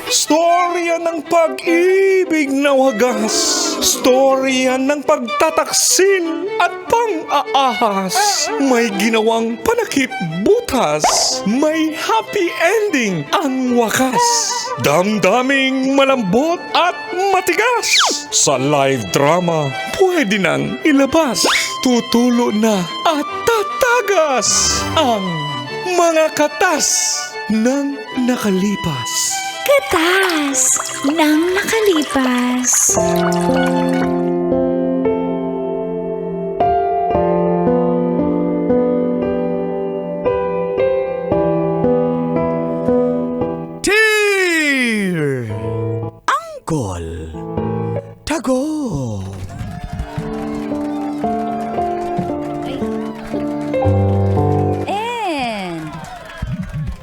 Storya ng pag-ibig na wagas. Storya ng pagtataksil at pang-aahas. May ginawang panakip butas. May happy ending ang wakas. Damdaming malambot at matigas. Sa live drama, pwede nang ilabas. Tutulo na at tatagas ang mga katas ng nakalipas. Katas ng nakalipas. Tir! Angkol! Tago! And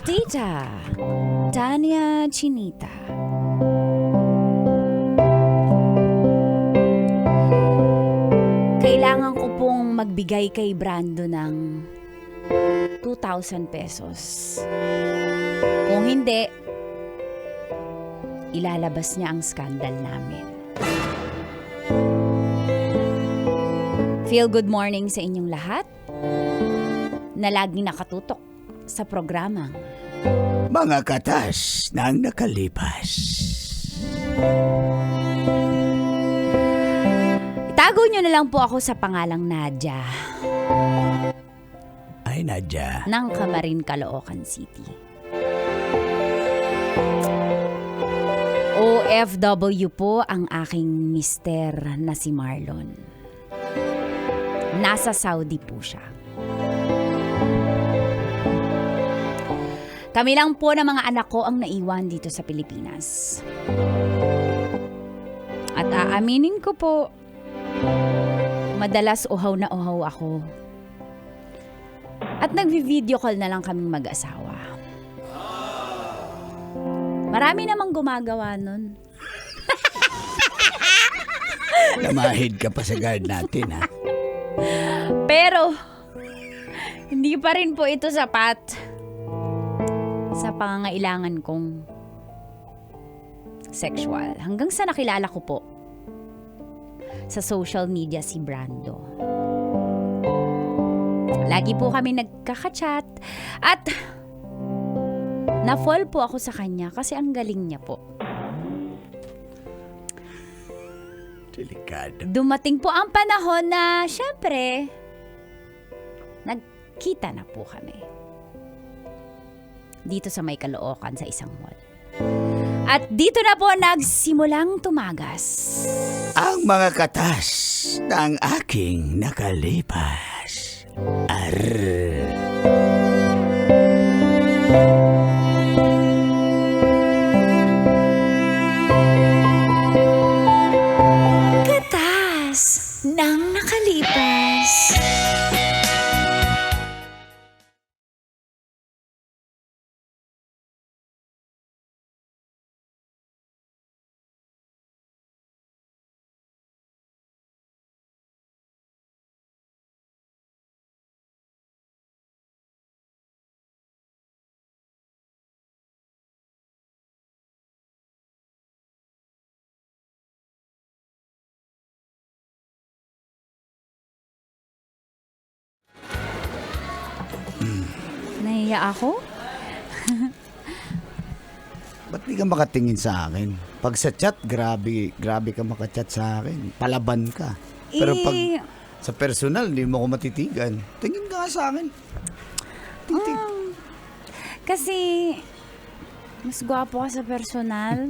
Tita Tanya Chinita. Kailangan ko pong magbigay kay Brando ng 2,000 pesos. Kung hindi, ilalabas niya ang skandal namin. Feel good morning sa inyong lahat na laging nakatutok sa programang Mga katas ng nakalipas. Itago niyo na lang po ako sa pangalang Nadia Ay, Nadia. ng Camarin, Caloocan City. OFW po ang aking mister na si Marlon. Nasa Saudi po siya. Kami lang po ng mga anak ko ang naiwan dito sa Pilipinas. At aaminin ko po, madalas uhaw na uhaw ako. At nagvi-video call na lang kaming mag-asawa. Marami namang gumagawa nun. Namahid ka pa sa guard natin, ha? Pero, hindi pa rin po ito sapat sa pangangailangan kong sexual. Hanggang sa nakilala ko po sa social media si Brando. Lagi po kami nagkaka-chat at na-fall po ako sa kanya kasi ang galing niya po. Delikado. Dumating po ang panahon na syempre nagkita na po kami. Dito sa may Caloocan sa isang mall. At dito na po nagsimulang tumagas Ang mga katas ng aking nakalipas. Katas ng nakalipas. Nahiya ako? Ba't di ka makatingin sa akin? Pag sa chat, grabe ka makachat sa akin. Palaban ka. Pero pag sa personal, hindi mo ako matitigan. Tingin ka nga sa akin. Titig. Kasi mas gwapo ka sa personal.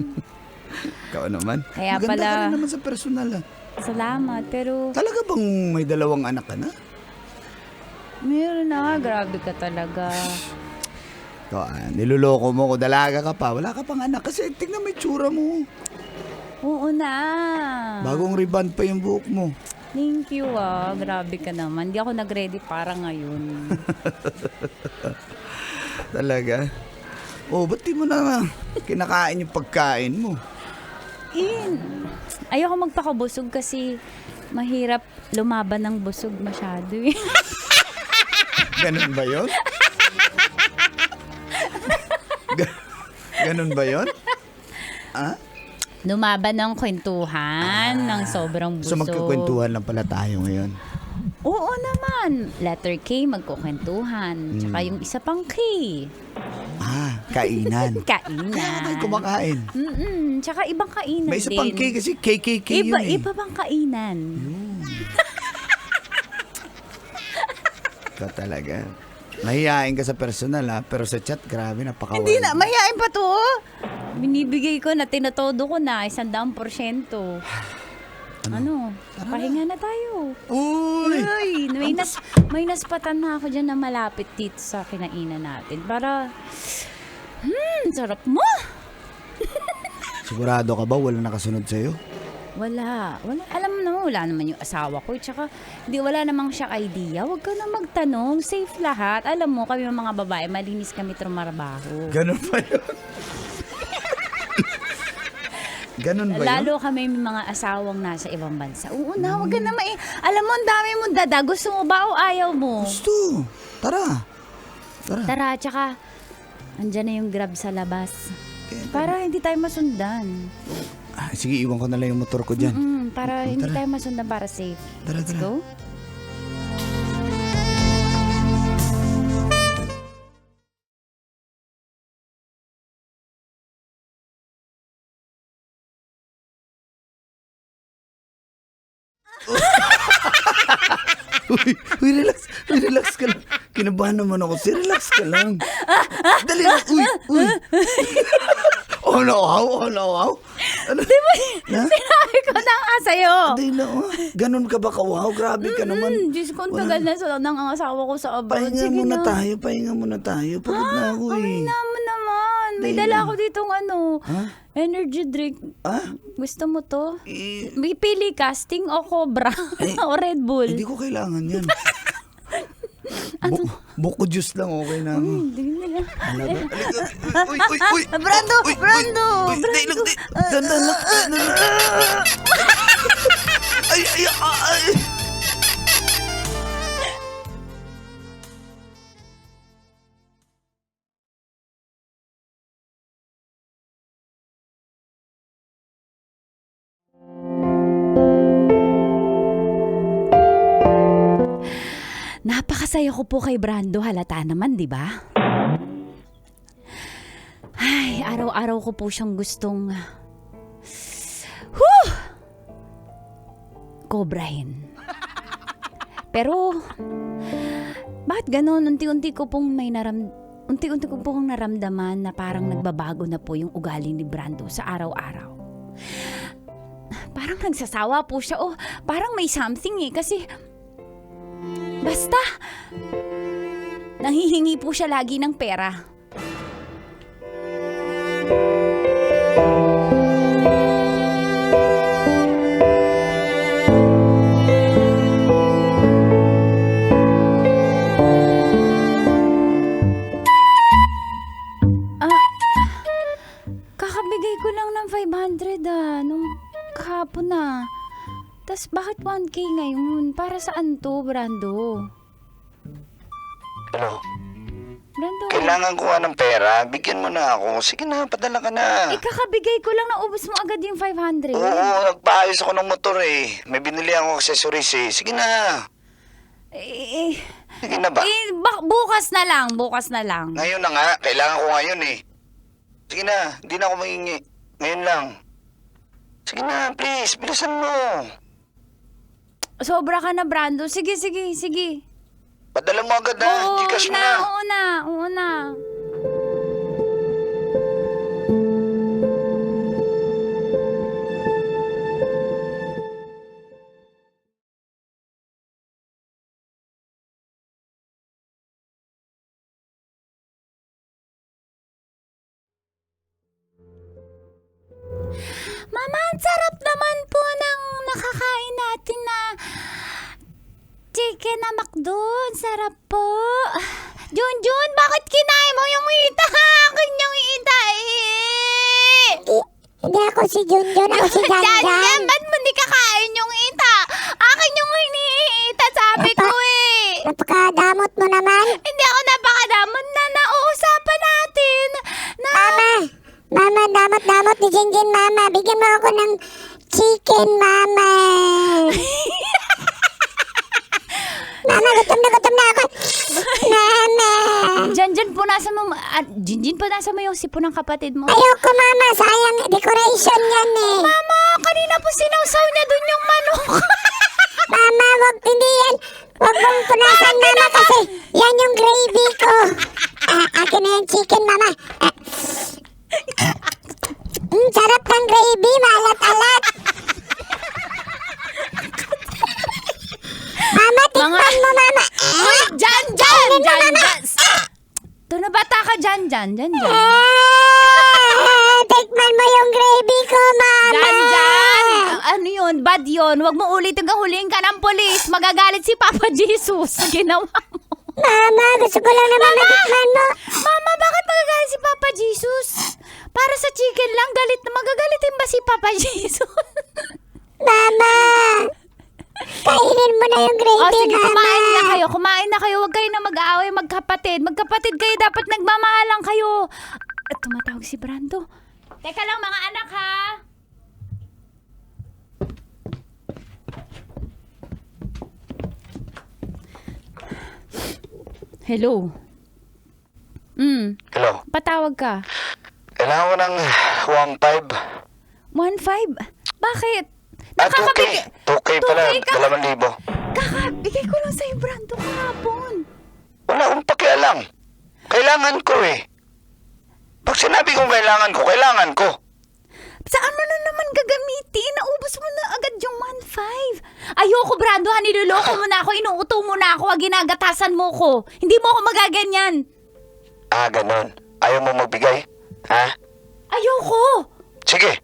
Ikaw naman. Kaya Maganda pala- ka rin naman sa personal. Salamat, pero Talaga bang may dalawang anak ka na? meron na. Grabe ka talaga. Ikaw, niloloko mo ko. Dalaga ka pa. Wala ka pang anak. Kasi tingnan mo yung tsura mo. Oo na. Bagong reband pa yung buhok mo. Thank you Grabe ka naman. Di ako nag-ready para ngayon. Talaga? Oh, ba't di mo na kinakain yung pagkain mo? Ayoko magpakabusog kasi mahirap lumaban ng busog masyado eh. Ganun ba yun? Ganun ba yun? Lumaban ng kwentuhan ng sobrang busog. So magkukwentuhan lang pala tayo ngayon. Oo naman. Letter K, magkukwentuhan. Tsaka yung isa pang K. Kainan. Kainan. Kaya tayo kumakain. Tsaka ibang kainan May isa din. pang K kasi KKK yun eh. Iba bang kainan? Ikaw talaga. Mahihain ka sa personal pero sa chat, grabe, napakawala. Hindi na, mahihain pa to. Binibigay ko na, tinatodo ko na, 100%. Ano? Pahinga na tayo. Uy! Uy, may naspatan na ako dyan na malapit dito sa kinainan natin. Para, sarap mo. Sigurado ka ba walang nakasunod sa'yo? Wala. Alam mo naman, wala naman yung asawa ko. Tsaka, wala namang siya idea. Huwag ka na magtanong. Safe lahat. Alam mo, kami mga babae, malinis kami trumarbaho. Ganun ba yun? Ganun ba yun? Lalo kami may mga asawang nasa ibang bansa. Oo na, huwag ka na alam mo, ang dami mong dada. Gusto mo ba o ayaw mo? Gusto. Tara. Tara, tsaka, andyan na yung Grab sa labas. Para hindi tayo masundan. Sige, iwan ko na lang yung motor ko dyan. Para hindi tayo masundan, para safe. Let's go. Uy, relax ka lang. Kinabahan naman ako. Relax ka lang. Dali lang. Uy. Oh no, ano? Diba, sinabi ko na nga sa'yo. Dali lang. Ganun ka ba kawaw? Grabe ka naman. Diyos ko, ang tagal na ng asawa ko sa abroad. Pahinga Sige muna na. tayo. Pagod na ako eh. Pahinga mo naman. May Dali dala lang. ako ditong energy drink. Gusto mo to? May pili casting o Cobra o Red Bull. Hindi ko kailangan yan. Buko juice lang, okay na. Uy. Brando! Dali lang. Dandan lang. Ay. Napakasaya ko po kay Brando, halata naman, di ba? Ay, araw-araw ko po siyang gustong kobrahin. Pero bakit ganon? Unti-unti ko pong naramdaman na parang nagbabago na po yung ugali ni Brando sa araw-araw. Parang nagsasawa po siya. Parang may something kasi basta, nanghihingi po siya lagi ng pera. Kakabigay ko lang ng 500 nung kahapon na. Tas bakit 1K ngayon? Para saan to, Brando? Ano? Brando, Kailangan ko nga ng pera. Bigyan mo na ako. Sige na, padala ka na. kakabigay ko lang, naubos mo agad yung 500. Oo, nagpaayos ako ng motor eh. May binili akong accessories eh. Sige na. Sige na ba? Bukas na lang. Ngayon na nga. Kailangan ko ngayon eh. Sige na, hindi na ako maingi. Ngayon lang. Sige na, please. Bilisan mo. Sobra ka na, Brando. Sige. Padala mo agad ha. Gcash mo na. Oo na. Mama, ang sarap naman po ng nakakain natin na chicken na McDo. Sarap po. Junjun, bakit kinain mo yung ita? Akin yung ita eh. Hindi ako si Junjun, ako si Janjan. Ba't mo hindi kakain yung ita? Akin yung hiniita, sabi ko eh. Napakadamot mo naman. Hindi ako napakadamot na nauusapan natin. Na, Mama, damot-damot ni Jinjin, Mama. Bigyan mo ako ng chicken, Mama. Mama, gutom na ako. Mama. Janjan, punasan mo, Jinjin, punasan mo yung sipo ng kapatid mo. Ayoko, Mama. Sayang, decoration yan eh. Mama, kanina po sinawsaw niya dun yung manok. Mama, hindi yan. Wag mong punasan, Mama, kasi yan yung gravy ko. Akin na yung chicken, Mama. Sarap ng gravy, malat-alat. Mama, tikman mo, Mama. Janjan! Janjan! Ito na bata ka, Janjan. Janjan. Tikman mo yung gravy ko, Mama. Janjan! Ano yun? Bad yun. Huwag mo ulit hanggang huliin ka ng polis. Magagalit si Papa Jesus sa ginawa mo. Mama, gusto ko lang naman matikman mo. Mama, bakit magagalit si Papa Jesus? Para sa chicken lang, galit na magagalitin ba si Papa Jesus? Mama, kainin mo na yung gravy, O sige, Mama. kumain na kayo. Huwag kayo na mag-aaway, magkapatid. Magkapatid kayo, dapat nagmamahalan kayo. At tumatawag si Brando. Teka lang mga anak ha. Hello. Hello. Patawag ka. Kailangan ko ng 1.5. 1.5? Bakit? 2K pala, 2K ka? 2,000. Kakabigay ko lang sa'yo, Brando, kahapon. Wala akong pakialam. Kailangan ko eh. Pag sinabi kong kailangan ko. Saan mo na naman gagamitin? Naubos mo na agad yung 1.5. Ayoko, Brando, ha? Niloloko mo na ako, inuuto mo na ako, ginagatasan mo ko. Hindi mo ako magaganyan. Ganon. Ayaw mo magbigay? Ha? Ayoko. Sige,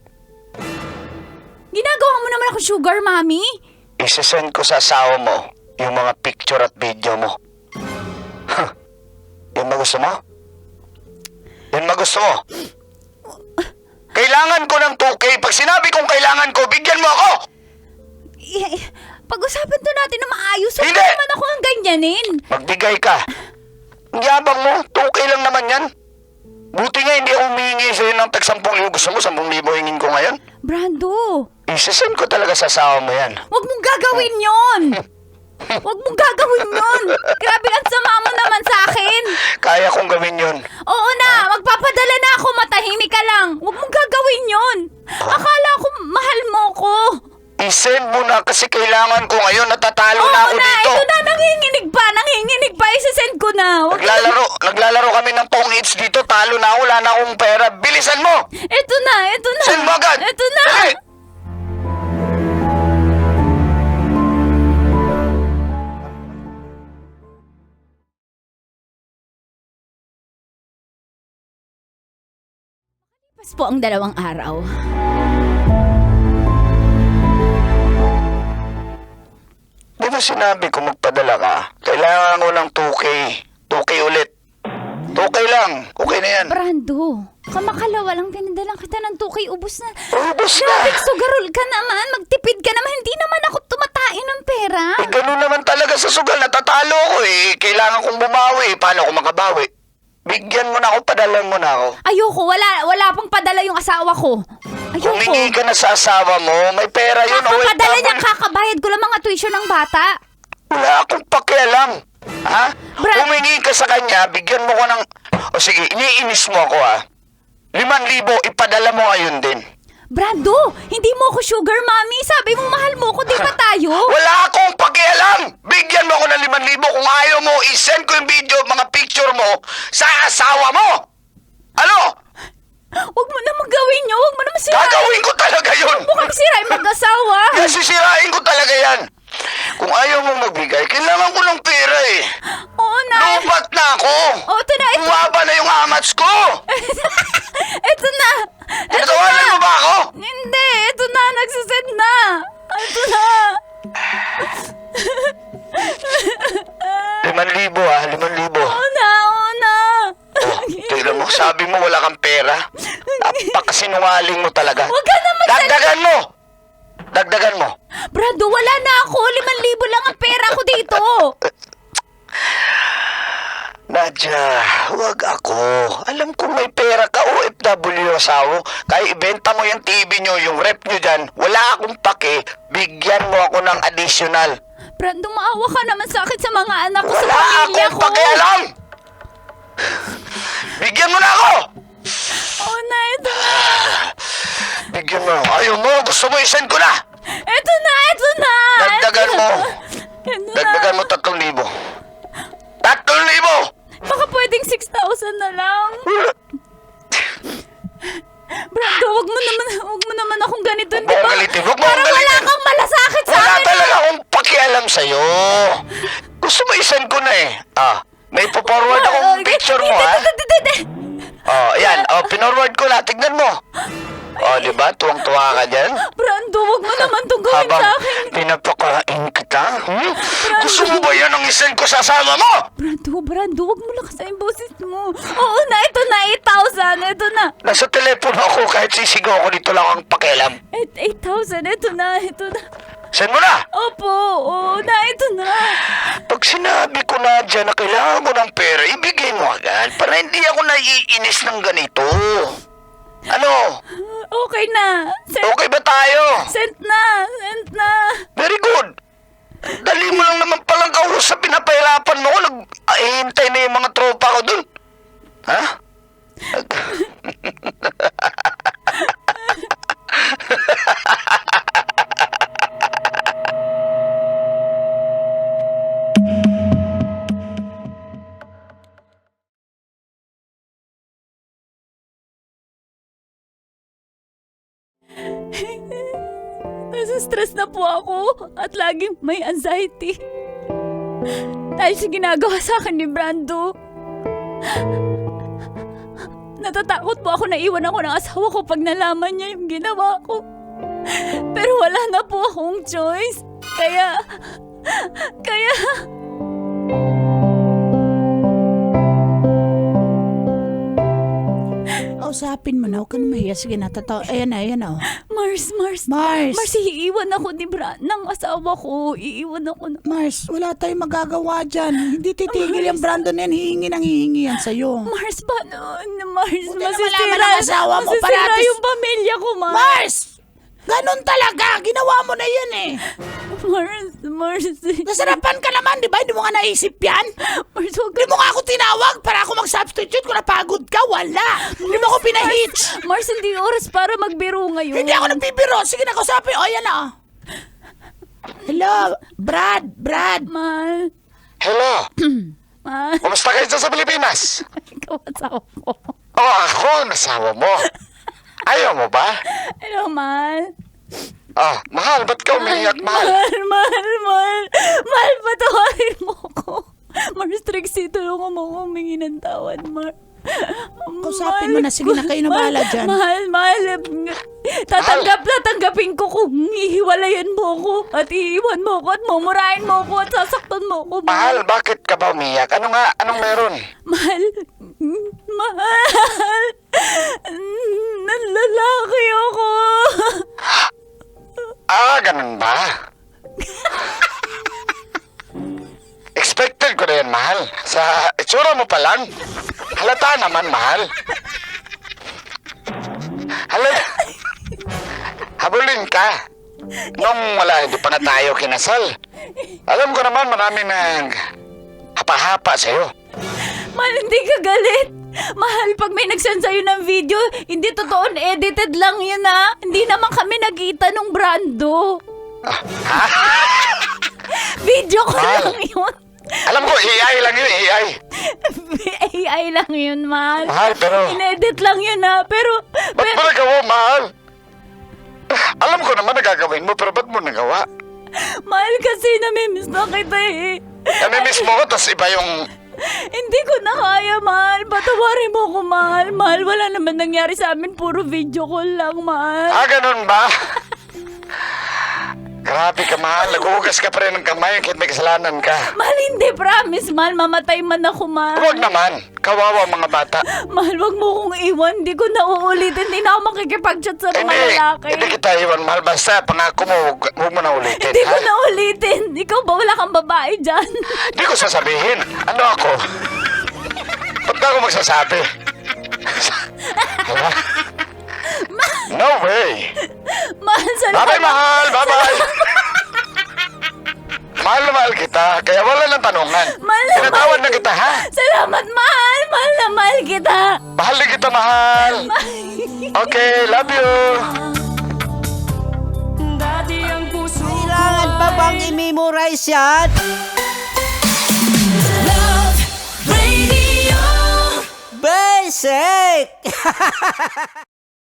Ginagawa mo naman ako sugar, mami. isesend ko sa asawa mo yung mga picture at video mo. Yun ba gusto mo? Yun ba gusto mo? Kailangan ko ng 2K. Pag sinabi kong kailangan ko, bigyan mo ako! Pag-usapan to natin na maayos. Huwag Hindi! mo naman ako ang ganyanin. Magbigay ka. Ang yabang mo, 2K lang naman yan. Buti nga hindi ako humihingi sa'yo ng tag 10,000. Gusto mo, 10,000 hingin ko ngayon? Brando, Isesend ko talaga sa asawa mo yan. huwag mong gagawin yon. Huwag mong gagawin yon. Grabe, ang sama mo naman sa akin. Kaya kong gawin yun. Oo na, magpapadala na ako, matahimik ka lang. Huwag mong gagawin yon. Akala ko mahal mo ko. I-send mo na kasi kailangan ko ngayon. Natatalo na Oo ako na, dito. ito na, nanginginig pa, isasend ko na. Naglalaro kami ng pong hits dito. Talo na ako, wala na akong pera. Bilisan mo! Ito na. Send mo agad! Ito na. Dali! Pas po ang 2 araw. Di ba sinabi ko magpadala ka? Kailangan ko ng 2K. 2K ulit. 2K lang. Okay na yan. Brando, kamakalawa lang pinadalang kita ng 2K, ubos na. Ubus na. Grabe, sugarol ka naman, magtipid ka naman, hindi naman ako tumatain ng pera. Eh, ganun naman talaga sa sugal. Natatalo ko eh. Kailangan kong bumawi. Paano ako makabawi? Bigyan mo na ako, padalan mo na ako. Ayoko, wala pang padala yung asawa ko. Ayoko. Humingi ka na sa asawa mo, may pera yun. Kakapadala OFW. niya, kakabayad ko lang mga tuition ng bata. Wala akong pakialam. Ha? Brad- Humingi ka sa kanya, bigyan mo ko ng... O sige, iniinis mo ako ha. 5,000, ipadala mo ngayon din. Brando, hindi mo ako sugar mommy. Sabi mo mahal mo ko, di ba tayo? Wala akong pakialam! Bigyan mo ako ng 5,000. Kung ayaw mo, isend ko yung video, mga picture mo sa asawa mo! Ano? Huwag mo naman gawin yun. Huwag mo naman sirain. Gagawin ko talaga yun! Huwag mo kami sirain mag-asawa. Sisirain ko talaga yan! Kung ayaw mo magbigay, kailangan ko ng pera eh! Oo na. Lupat na ako! Oo, ito na. Bumaba na yung amats ko! Ito na. Tinatawanan mo ba ako? Hindi. Ito na. Nagsasend na. Ito na. 5,000 ah, 5,000. Oo na. Oh, tignan mo, sabi mo wala kang pera. Napakasinungaling mo talaga. Huwag ka naman Dagdagan mo! Brando, wala na ako. 5,000 lang ang pera ko dito. Nadia, huwag ako. Alam ko may pera ka, OFW asawa. Kaya ibenta mo yung TV nyo, yung rep nyo dyan. Wala akong pake. Bigyan mo ako ng additional. Brando, maawa ka naman sa akin sa mga anak ko, sa Wala pamilya akong ko. pakialam! Bigyan mo na ako! Oh, na, ito na. Bigyan mo. Ayaw mo, gusto mo isend ko na! Ito na, ito na. Dagdagan mo. Ito na. Dagdagan mo 3,000. 3,000! Baka pwedeng 6,000 na lang. Brando, wag mo naman akong ganito, Huwag di mo ba? akong galitin, huwag mo Parang akong wala galitin. kang malasakit sa Wala akin. talaga akong pakialam sa'yo. Gusto mo isend ko na eh. May forward akong picture mo, ha? Yan. Pinorward ko na. Tignan mo. Di ba? Tuwang-tuwa ka dyan. Brando, wag mo naman itong gawin Habang sa akin. pinapakain kita. Gusto mo ba yan ang isend ko sa asama mo? Brando, wag mo lakasan yung boses mo. Oo na, ito na, 8,000. Ito na. Nasa telepono ako kahit sisigaw ako dito lang ang pakialam. 8,000, ito na. Send mo na! Opo, oo na, ito na. Pag sinabi ko na dyan na kailangan mo ng pera, ibigay mo agad para hindi ako naiinis ng ganito. Ano? Okay na. Okay ba tayo? Sent na. Very good. Dali mo lang naman palang kausap, pinapahirapan mo ko. Nag-ahintay na yung mga tropa ko dun. Ha? Nasa stress na po ako at laging may anxiety. Dahil sa ginagawa sa akin ni Brando. Natatakot po ako na iwan ako ng asawa ko pag nalaman niya yung ginawa ko. Pero wala na po akong choice. Kaya... Usapin mo na, huwag ka na mahiya. Sige na, ayan na, oh. Mars, Mars, iiwan ako ng asawa ko. Iiwan ako ng... Mars, wala tayong magagawa dyan. Hindi titigil yung Brandon yan. Hihingi yan sa'yo. Mars, paano? Mars, Huwag ka na malaman ng asawa mo, masisira parating- yung pamilya ko, Mars. Mars! Ganon talaga. Ginawa mo na yan eh. Mars. Nasarapan ka naman, di ba? Hindi mo nga naisip yan. Mars, huwag Hindi mo nga ako tinawag para ako mag-substitute kung napagod ka. Wala. Hindi mo ako pinahitch. Mars, hindi oras para magbiro ngayon. Hindi ako nagbibiro. Sige na, kausapin. O, yan na. Oh. Hello, Brad. Mahal. Hello. Mahal. Kumusta kayo dyan sa Pilipinas? Ikaw asawa ko. Ako ang asawa mo. Ayaw mo ba? Hello, mahal. Mahal, ba't ka umiiyak, mahal? Mahal, patawarin mo ko. Mars, Trixie, tulungan mo ko humingi ng tawad, Mars. Kausapin mo na. Sige na, kayo na bahala dyan. Mahal. Tatanggapin ko kung hihiwalayan mo ko at iiwan mo ko at mumurahin mo ko at sasaktan mo ko, Mahal, bakit ka ba umiiyak? Anong meron? Mahal. Nalalaki ako. Ganun ba? Expected ko na yan, mahal. Sa itsura mo pa lang. Halata naman, mahal. Habulin ka. Nung hindi pa na tayo kinasal. Alam ko naman maraming hapa-hapa sa'yo. Mahal, hindi ka galit. Mahal, pag may nagsend sa'yo ng video, hindi totoo, edited lang yun, ha? Hindi naman kami nagkita nung Brando. Video ko lang yun. Alam ko, AI lang yun, AI. AI lang yun, mahal. Mahal, pero... Inedit lang yun, ha? Pero... Ba't mo nagawa, mahal? Alam ko naman nagagawin mo, pero ba't mo nagawa? Mahal, kasi namimiss na kita, eh. Namimiss mo ko, tas iba yung... Hindi ko na kaya, mahal. Patawarin mo ko, mahal. Mahal, wala naman nangyari sa amin. Puro video call lang, mahal. Ganun ba? Grabe ka, mahal. Naghuhugas ka pa rin ng kamay kahit may kasalanan ka. Mahal, hindi. Promise, mahal. Mamatay man ako, mahal. Huwag naman. Kawawa ang mga bata. Mahal, wag mo kong iwan. Hindi ko na uulitin. Hindi na ako makikipag-chat sa mga lalaki. Hindi kita iwan, mahal. Basta pangako mo, huwag mo na ulitin, Hindi ko ha? na ulitin. Ikaw ba wala kang babae dyan? Hindi ko sasabihin. Ano ako? Ba't ka ako magsasabi? No way. Mahal, Bye-bye, salamat. mahal. Bye-bye. Mahal na mahal kita, kaya wala nang tanungan. Mahal na Tinatawad na kita, ha? Salamat, mahal. Mahal na mahal kita. Mahal na kita, mahal. Okay, love you. Kailangan pa bang i-memorize yan? Love Radio. Basic!